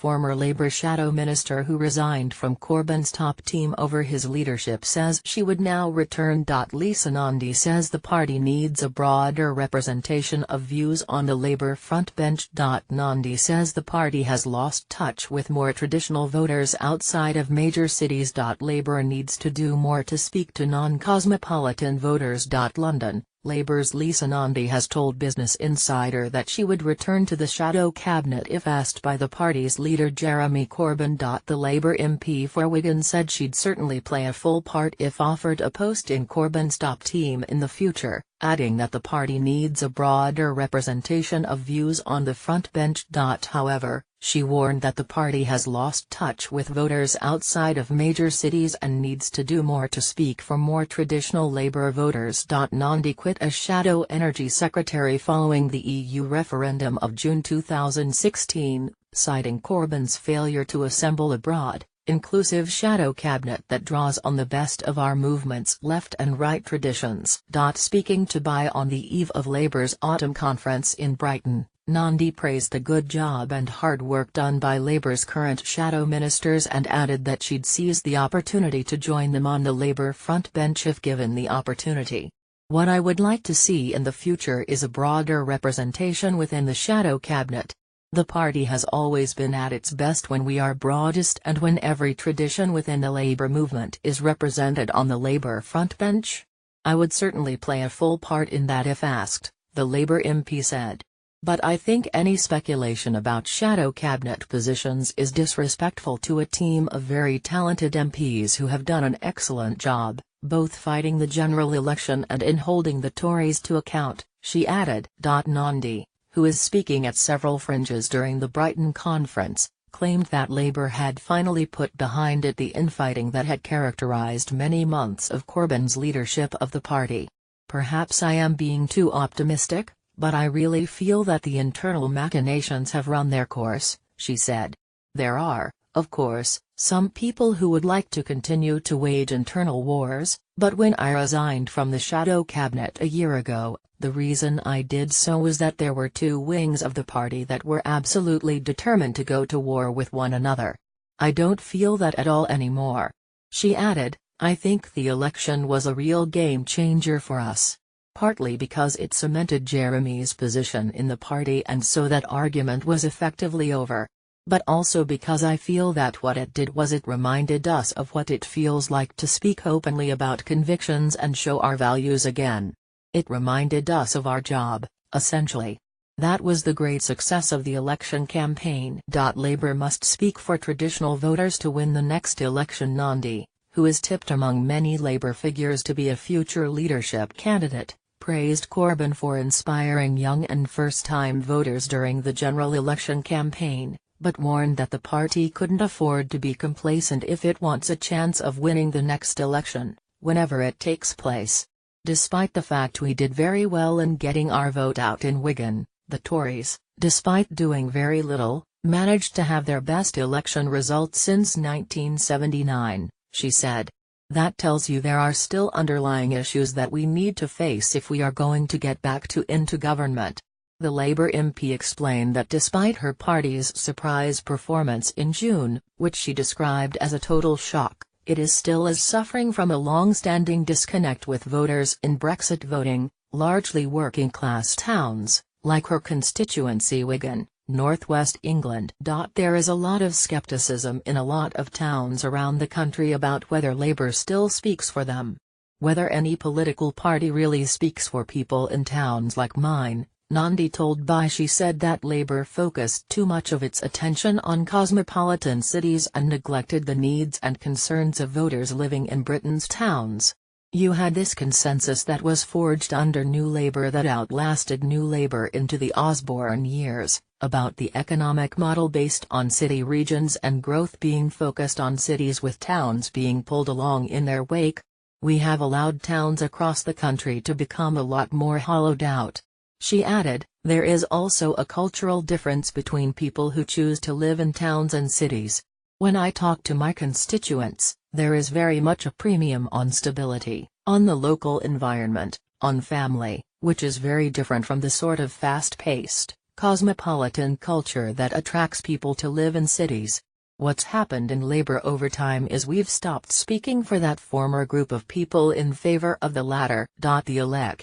former Labour shadow minister who resigned from Corbyn's top team over his leadership says she would now return. Lisa Nandy says the party needs a broader representation of views on the Labour frontbench. Nandy says the party has lost touch with more traditional voters outside of major cities. Labour needs to do more to speak to non-cosmopolitan voters. London, Labour's Lisa Nandy has told Business Insider that she would return to the shadow cabinet if asked by the party's leader Jeremy Corbyn. The Labour MP for Wigan said she'd certainly play a full part if offered a post in Corbyn's top team in the future, adding that the party needs a broader representation of views on the frontbench. However, she warned that the party has lost touch with voters outside of major cities and needs to do more to speak for more traditional Labour voters. Nandy quit as Shadow Energy Secretary following the EU referendum of June 2016, citing Corbyn's failure to assemble a broad, inclusive shadow cabinet that draws on the best of our movement's left and right traditions. Speaking to BI on the eve of Labour's autumn conference in Brighton, Nandy praised the good job and hard work done by Labour's current shadow ministers and added that she'd seize the opportunity to join them on the Labour frontbench if given the opportunity. What I would like to see in the future is a broader representation within the shadow cabinet. The party has always been at its best when we are broadest and when every tradition within the Labour movement is represented on the Labour frontbench. I would certainly play a full part in that if asked, the Labour MP said. But I think any speculation about shadow cabinet positions is disrespectful to a team of very talented MPs who have done an excellent job, both fighting the general election and in holding the Tories to account, she added. Nandy, who is speaking at several fringes during the Brighton conference, claimed that Labour had finally put behind it the infighting that had characterised many months of Corbyn's leadership of the party. Perhaps I am being too optimistic, but I really feel that the internal machinations have run their course, she said. There are, of course, some people who would like to continue to wage internal wars, but when I resigned from the shadow cabinet a year ago, the reason I did so was that there were two wings of the party that were absolutely determined to go to war with one another. I don't feel that at all anymore. She added, I think the election was a real game changer for us. Partly because it cemented Jeremy's position in the party and so that argument was effectively over. But also because I feel that what it did was it reminded us of what it feels like to speak openly about convictions and show our values again. It reminded us of our job, essentially. That was the great success of the election campaign. Labour must speak for traditional voters to win the next election. Nandy, who is tipped among many Labour figures to be a future leadership candidate, praised Corbyn for inspiring young and first-time voters during the general election campaign, but warned that the party couldn't afford to be complacent if it wants a chance of winning the next election, whenever it takes place. Despite the fact we did very well in getting our vote out in Wigan, the Tories, despite doing very little, managed to have their best election result since 1979, she said. That tells you there are still underlying issues that we need to face if we are going to get back into government. The Labour MP explained that despite her party's surprise performance in June, which she described as a total shock, it is still suffering from a long-standing disconnect with voters in Brexit voting, largely working-class towns, like her constituency Wigan, Northwest England. There is a lot of skepticism in a lot of towns around the country about whether Labour still speaks for them. Whether any political party really speaks for people in towns like mine, Nandy told BI. She said that Labour focused too much of its attention on cosmopolitan cities and neglected the needs and concerns of voters living in Britain's towns. You had this consensus that was forged under New Labour that outlasted New Labour into the Osborne years, about the economic model based on city regions and growth being focused on cities with towns being pulled along in their wake. We have allowed towns across the country to become a lot more hollowed out. She added, there is also a cultural difference between people who choose to live in towns and cities. When I talk to my constituents, there is very much a premium on stability, on the local environment, on family, which is very different from the sort of fast-paced, cosmopolitan culture that attracts people to live in cities. What's happened in Labour over time is we've stopped speaking for that former group of people in favour of the latter. The elect